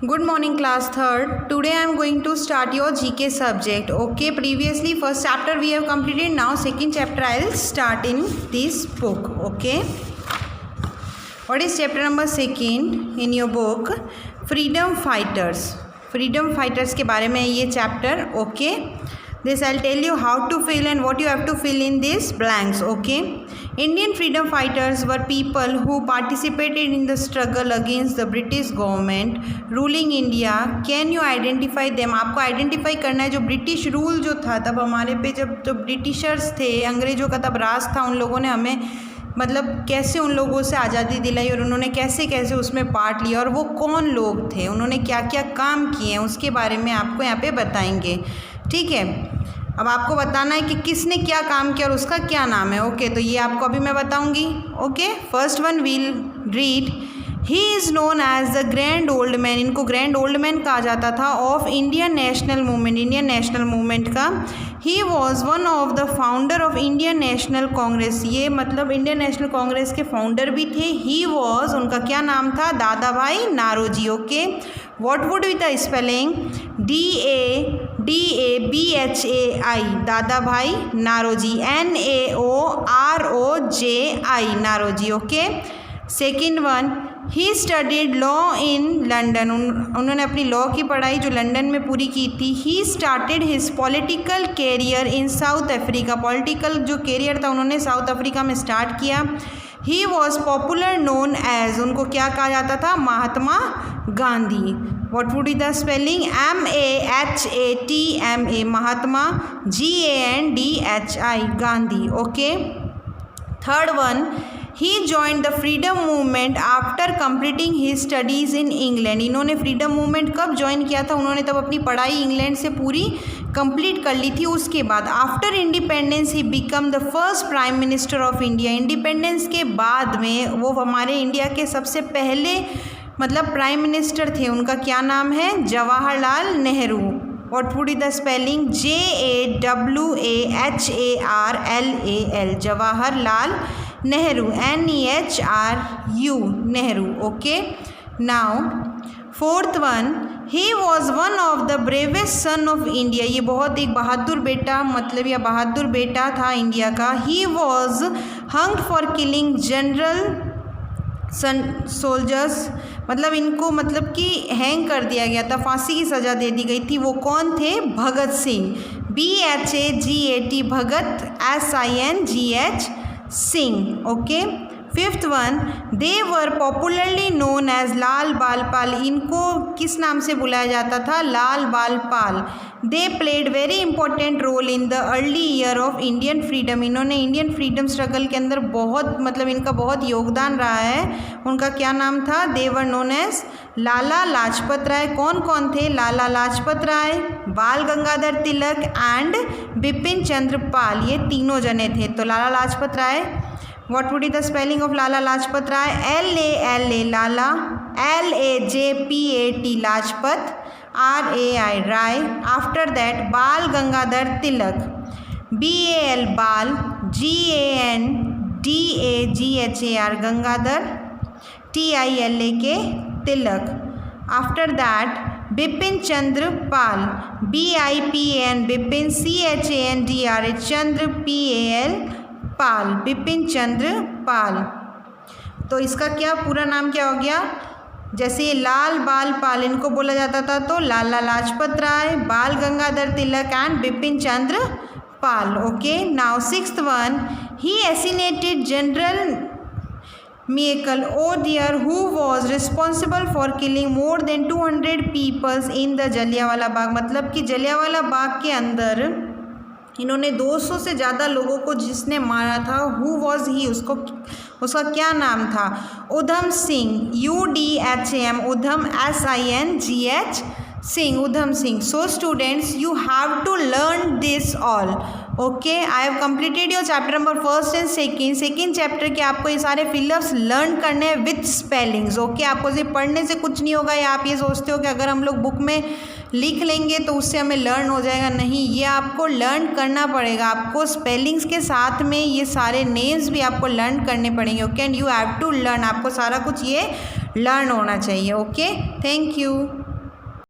Good morning class 3rd. Today I am going to start your GK subject. Okay, previously first chapter we have completed. Now second chapter I will start in this book. Okay. What is chapter number 2 in your book? Freedom Fighters. Freedom Fighters के बारे में ये chapter. Okay. This I'll tell you how to fill and what you have to fill in these blanks. Okay. Indian freedom fighters were people who participated in the struggle against the British government ruling India. Can you identify them? आपको identify करना है जो British rule जो था तब हमारे पे जब ब्रिटिशर्स थे, अंग्रेज़ों का तब राज था, उन लोगों ने हमें मतलब कैसे उन लोगों से आज़ादी दिलाई और उन्होंने कैसे कैसे उसमें पार्ट लिया और वो कौन लोग थे, उन्होंने क्या क्या काम किए हैं, उसके बारे में आपको यहाँ पे बताएंगे. ठीक है. अब आपको बताना है कि किसने क्या काम किया और उसका क्या नाम है. ओके, तो ये आपको अभी मैं बताऊंगी. Okay, first one will read. He is known as the grand old man. इनको ग्रैंड ओल्ड मैन कहा जाता था of Indian national movement, Indian national movement का. He was one of the founder of Indian National Congress. ये मतलब Indian National Congress के founder भी थे. ही वॉज, उनका क्या नाम था? Dadabhai Naoroji. Okay, what would be the spelling? DABHAI, Dadabhai Naoroji. NAOROJI, Naoroji. Okay. Second one, he studied law in London. उन्होंने अपनी लॉ की पढ़ाई जो लंदन में पूरी की थी. He started his political career in South Africa. Political जो कैरियर था उन्होंने साउथ अफ्रीका में स्टार्ट किया. He was popular known as, उनको क्या कहा जाता था? Mahatma Gandhi. What would be the spelling? MAHATMA, Mahatma. GANDHI, Gandhi. Okay. Third one, he joined the freedom movement after completing his studies in England. इन्होंने फ्रीडम मूवमेंट कब join किया था? उन्होंने तब अपनी पढ़ाई इंग्लैंड से पूरी कंप्लीट कर ली थी. उसके बाद after independence he become the first prime minister of India. Independence के बाद में वो हमारे इंडिया के सबसे पहले मतलब प्राइम मिनिस्टर थे. उनका क्या नाम है? Jawaharlal Nehru. What would be the spelling? JAWAHARLAL, Jawaharlal Nehru. NEHRU, Nehru. Okay. Now fourth one, he was one of the bravest son of India. ये बहुत एक बहादुर बेटा मतलब या बहादुर बेटा था इंडिया का. He was hanged for killing general soldiers. मतलब इनको मतलब कि हैंग कर दिया गया था, फांसी की सज़ा दे दी गई थी. वो कौन थे? Bhagat Singh. BHAGAT, Bhagat. SINGH, Singh. Okay. Fifth one, they were popularly known as Lal Bal Pal. इनको किस नाम से बुलाया जाता था? Lal Bal Pal. They played very important role in the early year of Indian freedom. इन्होंने इंडियन फ्रीडम स्ट्रगल के अंदर बहुत मतलब इनका बहुत योगदान रहा है. उनका क्या नाम था? दे वर नोन एज लाला लाजपत राय. कौन कौन थे? लाला लाजपत राय, बाल गंगाधर तिलक एंड बिपिन चंद्र पाल. ये तीनों जने थे. तो लाला लाजपत राय. What would be the spelling of Lala Lajpat Rai? LALA, Lala. LAJPAT, Lajpat. RAI, Rai. After that, Bal Gangadhar Tilak. BAL, Bal. GANDAGHAR, Gangadhar. TILAK, Tilak. After that, Bipin Chandra Pal. BIPN, Bipin. CHANDR, Chandra PAL, पाल. बिपिन चंद्र पाल. तो इसका क्या पूरा नाम क्या हो गया? जैसे ये लाल बाल पाल इनको बोला जाता था तो लाला Lajpat Rai, Bal Gangadhar Tilak and Bipin Chandra Pal. Okay. Now sixth one, he assassinated general Michael O'Dwyer who was responsible for killing more than 200 peoples in the Jallianwala Bagh. मतलब कि जलियांवाला बाग के अंदर इन्होंने 200 से ज़्यादा लोगों को जिसने मारा था. हु वॉज ही, उसका क्या नाम था? Udham Singh. UDHAM, Udham. SINGH, Singh. Udham Singh. So students, you have to learn this all. Okay, I have completed your chapter number first and second chapter के आपको ये सारे फिलअप्स लर्न करने हैं विथ स्पेलिंग्स. ओके, आपको सिर्फ पढ़ने से कुछ नहीं होगा या आप ये सोचते हो कि अगर हम लोग बुक में लिख लेंगे तो उससे हमें लर्न हो जाएगा. नहीं, ये आपको लर्न करना पड़ेगा. आपको स्पेलिंग्स के साथ में ये सारे नेम्स भी आपको लर्न करने पड़ेंगे. Okay, and you have to learn. आपको सारा कुछ ये लर्न होना चाहिए. Okay, thank you.